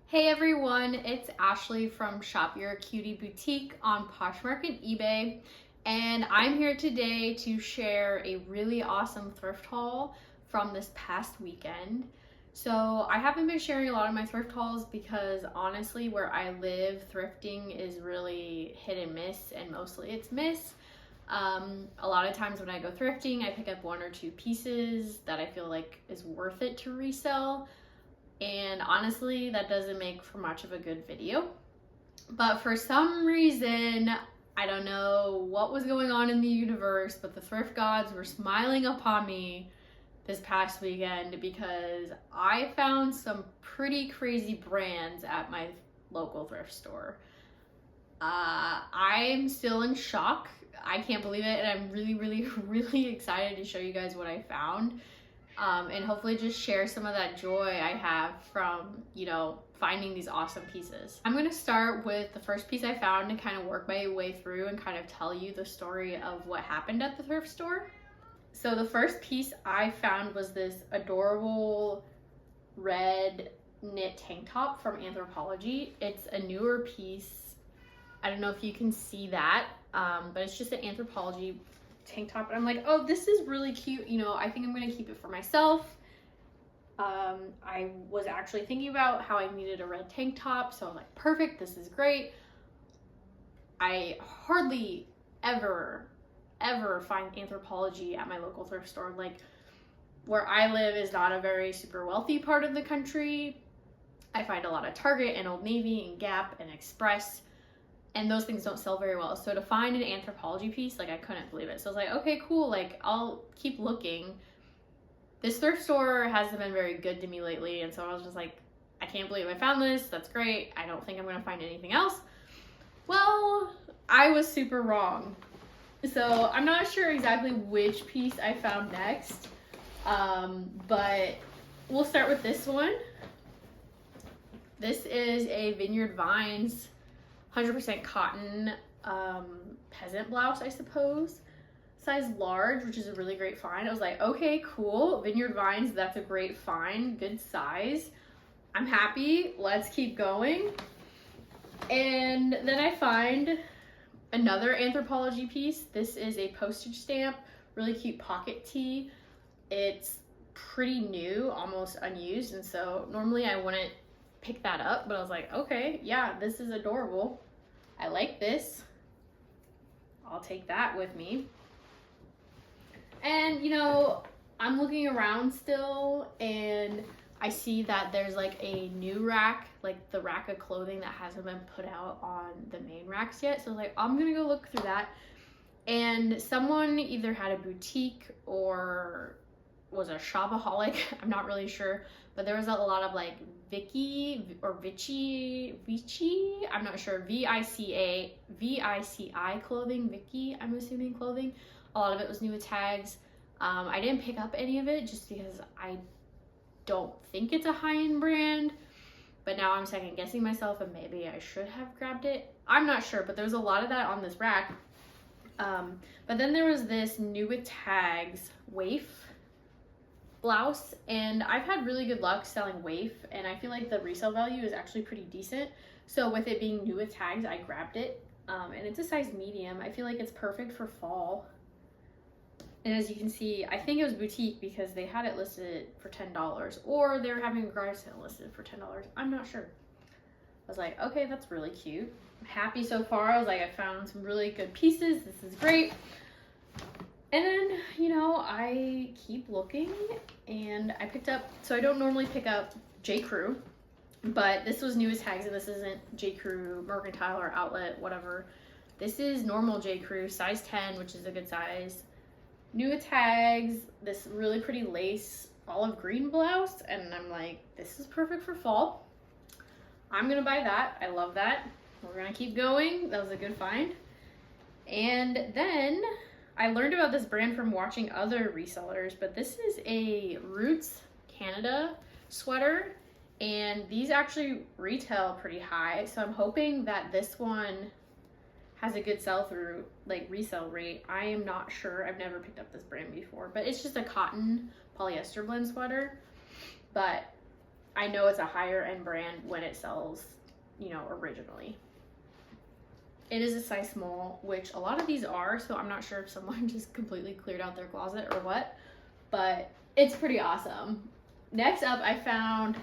Hey everyone, it's Ashley from Shop Your Cutie Boutique on Poshmark and Ebay, and I'm here today to share a really awesome thrift haul from this past weekend. So I haven't been sharing a lot of my thrift hauls because honestly where I live, thrifting is really hit and miss, and mostly it's miss. A lot of times when I go thrifting, I pick up one or two pieces that I feel like is worth it to resell. And honestly, that doesn't make for much of a good video. But for some reason, I don't know what was going on in the universe, but the thrift gods were smiling upon me this past weekend because I found some pretty crazy brands at my local thrift store. I'm still in shock. I can't believe it, and I'm really excited to show you guys what I found. And hopefully just share some of that joy I have from, finding these awesome pieces. I'm gonna start with the first piece I found and kind of work my way through and kind of tell you the story of what happened at the thrift store. So the first piece I found was this adorable red knit tank top from Anthropologie. It's a newer piece. I don't know if you can see that, but it's just an Anthropologie tank top, and I'm like, oh, this is really cute. I think I'm gonna keep it for myself. I was actually thinking about how I needed a red tank top, so I'm like, perfect, this is great. I hardly ever find Anthropologie at my local thrift store. Like, where I live is not a very super wealthy part of the country. I find a lot of Target and Old Navy and Gap and Express, and those things don't sell very well. So to find an Anthropologie piece, like, I couldn't believe it. So I was like, okay, cool, like, I'll keep looking. This thrift store hasn't been very good to me lately, and so I was just like, I can't believe I found this. That's great. I don't think I'm gonna find anything else. Well, I was super wrong. So I'm not sure exactly which piece I found next, but we'll start with this one. This is a Vineyard Vines 100% cotton peasant blouse, I suppose, size large, which is a really great find. I was like, okay, cool, Vineyard Vines, that's a great find, good size. I'm happy, let's keep going. And then I find another Anthropologie piece. This is a postage stamp, really cute pocket tee. It's pretty new, almost unused, and so normally I wouldn't pick that up, but I was like, okay, yeah, this is adorable. I like this. I'll take that with me. And I'm looking around still, and I see that there's like a new rack, like the rack of clothing that hasn't been put out on the main racks yet. So I was like, I'm gonna go look through that. And someone either had a boutique or was a shopaholic, I'm not really sure, but there was a lot of like Vici, I'm not sure, VICI clothing, Vici, I'm assuming clothing. A lot of it was new with tags. I didn't pick up any of it just because I don't think it's a high-end brand, but now I'm second guessing myself and maybe I should have grabbed it. I'm not sure, but there's a lot of that on this rack. But then there was this new with tags waif blouse, and I've had really good luck selling waif, and I feel like the resale value is actually pretty decent. So with it being new with tags, I grabbed it, and it's a size medium. I feel like it's perfect for fall. And as you can see, I think it was boutique because they had it listed for $10, or they were having a garage sale listed for $10. I'm not sure. I was like, okay, that's really cute. I'm happy so far. I was like, I found some really good pieces. This is great. And then, I keep looking, and I picked up, so I don't normally pick up J. Crew, but this was new as tags, and this isn't J. Crew Mercantile or Outlet, whatever. This is normal J. Crew, size 10, which is a good size. New with tags, this really pretty lace olive green blouse, and I'm like, this is perfect for fall. I'm gonna buy that. I love that. We're gonna keep going. That was a good find. And then I learned about this brand from watching other resellers, but this is a Roots Canada sweater, and these actually retail pretty high, so I'm hoping that this one has a good sell-through, like resale rate. I am not sure. I've never picked up this brand before, but it's just a cotton polyester blend sweater. But I know it's a higher end brand when it sells, you know, originally. It is a size small, which a lot of these are, so I'm not sure if someone just completely cleared out their closet or what, but it's pretty awesome. Next up, I found,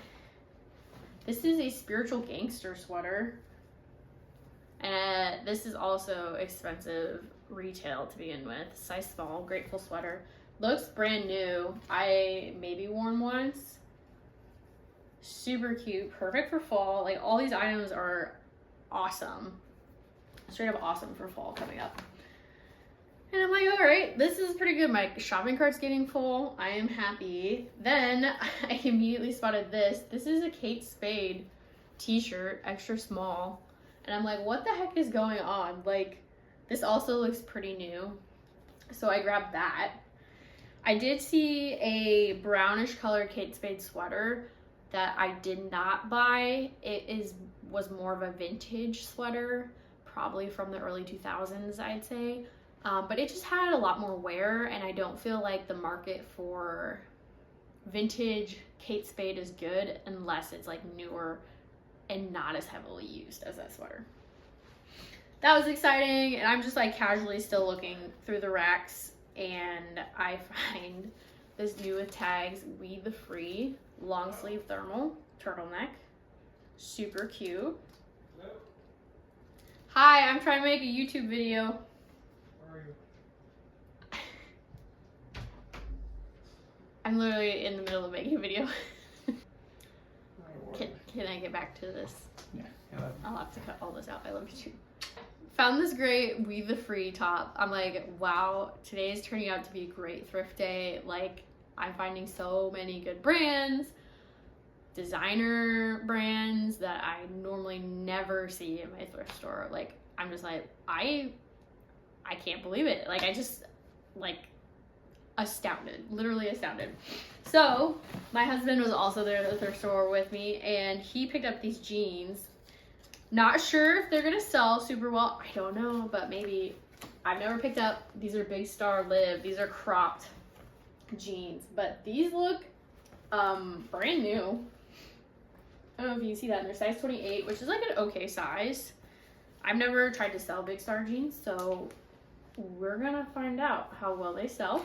this is a spiritual gangster sweater, and this is also expensive retail to begin with. Size small, grateful sweater. Looks brand new. I maybe worn once. Super cute, perfect for fall. Like, all these items are awesome. Straight up awesome for fall coming up. And I'm like, all right, this is pretty good. My shopping cart's getting full. I am happy. Then I immediately spotted this. This is a Kate Spade t-shirt, extra small. And I'm like, what the heck is going on? Like, this also looks pretty new. So I grabbed that. I did see a brownish colored Kate Spade sweater that I did not buy. It was more of a vintage sweater, probably from the early 2000s, I'd say. But it just had a lot more wear, and I don't feel like the market for vintage Kate Spade is good unless it's like newer and not as heavily used as that sweater. That was exciting, and I'm just like casually still looking through the racks, and I find this new with tags, We the Free long sleeve thermal turtleneck. Super cute. Hello? Hi, I'm trying to make a YouTube video. Where are you? I'm literally in the middle of making a video. Can I get back to this? Yeah. I'll have to cut all this out. I love you too. Found this great We the Free top. I'm like, wow, today is turning out to be a great thrift day. Like, I'm finding so many good brands, designer brands that I normally never see in my thrift store. Like, I'm just like, I can't believe it. Like, I just, like, astounded, literally astounded. So my husband was also there at the thrift store with me, and he picked up these jeans. Not sure if they're gonna sell super well. I don't know, but maybe. I've never picked up. These are Big Star Live. These are cropped jeans, but these look brand new. I don't know if you can see that. And they're size 28, which is like an okay size. I've never tried to sell Big Star jeans, so we're gonna find out how well they sell.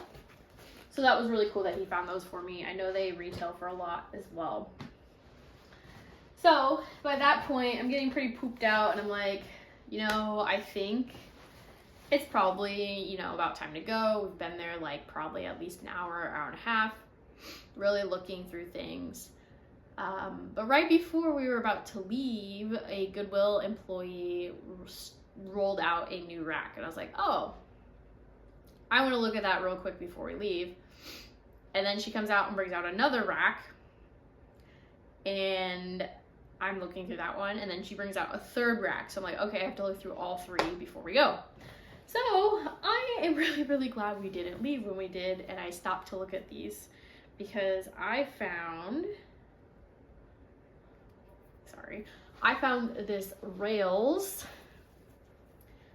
So that was really cool that he found those for me. I know they retail for a lot as well. So by that point, I'm getting pretty pooped out, and I'm like, you know, I think it's probably, you know, about time to go. We've been there like probably at least an hour, hour and a half, really looking through things. But right before we were about to leave, a Goodwill employee rolled out a new rack, and I was like, oh, I want to look at that real quick before we leave. And then she comes out and brings out another rack, and I'm looking through that one, and then she brings out a third rack. So I'm like, okay, I have to look through all three before we go. So I am really, really glad we didn't leave when we did, and I stopped to look at these because I found this Rails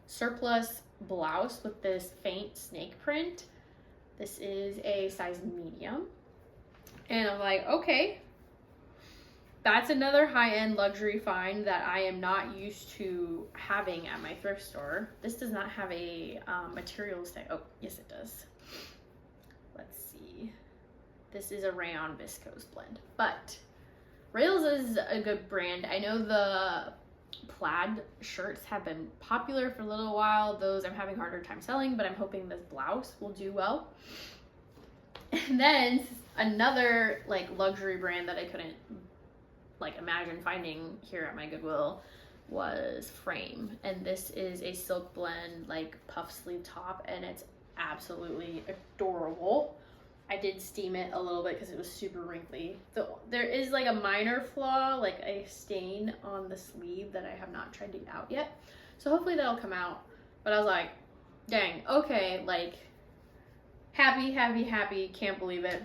surplus blouse with this faint snake print. This is a size medium, and I'm like, okay, that's another high-end luxury find that I am not used to having at my thrift store. This does not have a materials tag. Oh, yes it does. Let's see. This is a rayon viscose blend, but Rails is a good brand. I know the plaid shirts have been popular for a little while. Those I'm having a harder time selling, but I'm hoping this blouse will do well. And then another like luxury brand that I couldn't like imagine finding here at my Goodwill was Frame, and this is a silk blend like puff sleeve top, and it's absolutely adorable. I did steam it a little bit because it was super wrinkly. There is like a minor flaw, like a stain on the sleeve that I have not tried to get out yet, so hopefully that'll come out. But I was like, dang, okay, like happy, can't believe it.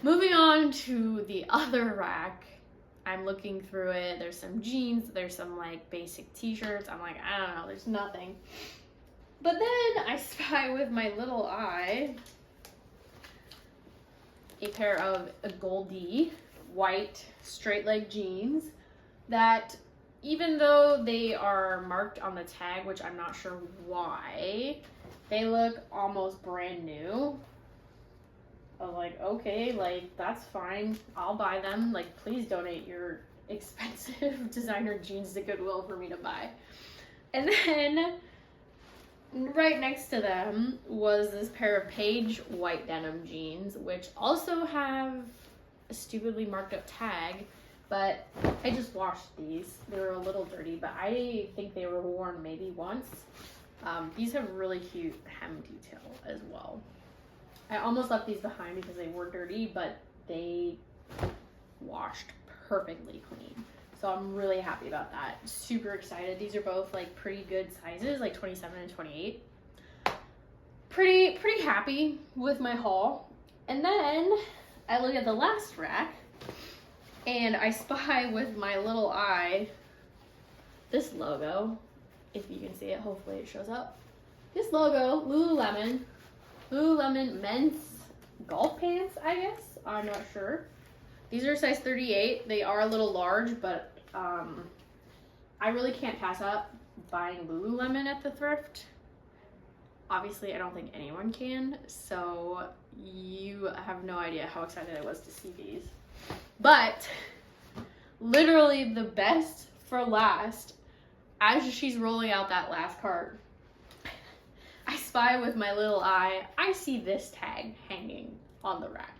Moving on to the other rack, I'm looking through it. There's some jeans, there's some like basic t-shirts. I'm like, I don't know, there's nothing. But then I spy with my little eye a pair of Goldie white straight leg jeans that, even though they are marked on the tag, which I'm not sure why, they look almost brand new. I was like, okay, like, that's fine. I'll buy them. Like, please donate your expensive designer jeans to Goodwill for me to buy. And then right next to them was this pair of Paige white denim jeans, which also have a stupidly marked up tag, but I just washed these. They were a little dirty, but I think they were worn maybe once. These have really cute hem detail as well. I almost left these behind because they were dirty, but they washed perfectly clean. So I'm really happy about that. Super excited. These are both like pretty good sizes, like 27 and 28. Pretty happy with my haul. And then I look at the last rack and I spy with my little eye this logo. If you can see it, hopefully it shows up. This logo, Lululemon men's golf pants, I guess. I'm not sure. These are size 38. They are a little large, but I really can't pass up buying Lululemon at the thrift. Obviously, I don't think anyone can, so you have no idea how excited I was to see these. But literally the best for last, as she's rolling out that last cart, I spy with my little eye, I see this tag hanging on the rack.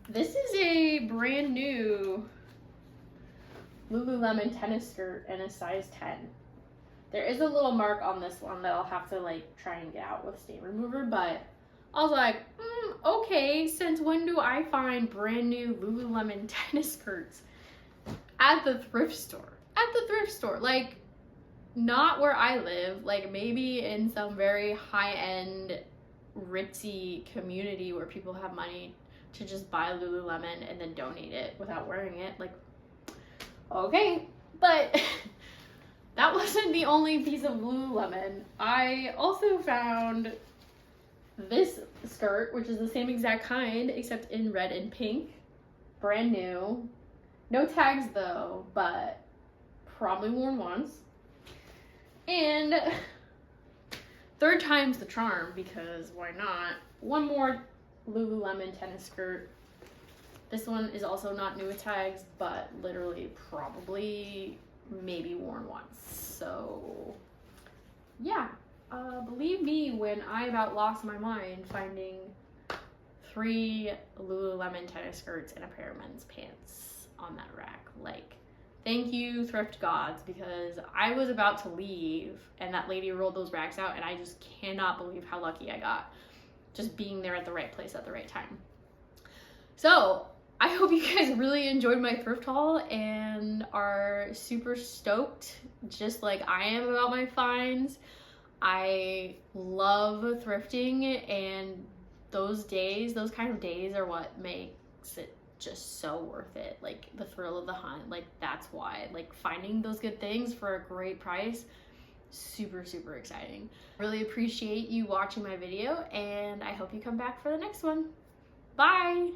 This is a brand new Lululemon tennis skirt in a size 10. There is a little mark on this one that I'll have to like try and get out with stain remover, but I was like, okay, since when do I find brand new Lululemon tennis skirts at the thrift store? At the thrift store, like, not where I live, like maybe in some very high-end ritzy community where people have money to just buy Lululemon and then donate it without wearing it. Like, okay, but that wasn't the only piece of Lululemon. I also found this skirt, which is the same exact kind except in red and pink, brand new, no tags though, but probably worn once. And third time's the charm, because why not? One more Lululemon tennis skirt. This one is also not new with tags, but literally probably maybe worn once. So yeah, believe me when I about lost my mind finding 3 Lululemon tennis skirts and a pair of men's pants on that rack. Like, thank you, thrift gods, because I was about to leave and that lady rolled those racks out and I just cannot believe how lucky I got just being there at the right place at the right time. So I hope you guys really enjoyed my thrift haul and are super stoked, just like I am, about my finds. I love thrifting, and those kind of days are what makes it just so worth it. Like, the thrill of the hunt, like, that's why. Like, finding those good things for a great price, super exciting. Really appreciate you watching my video, and I hope you come back for the next one. Bye!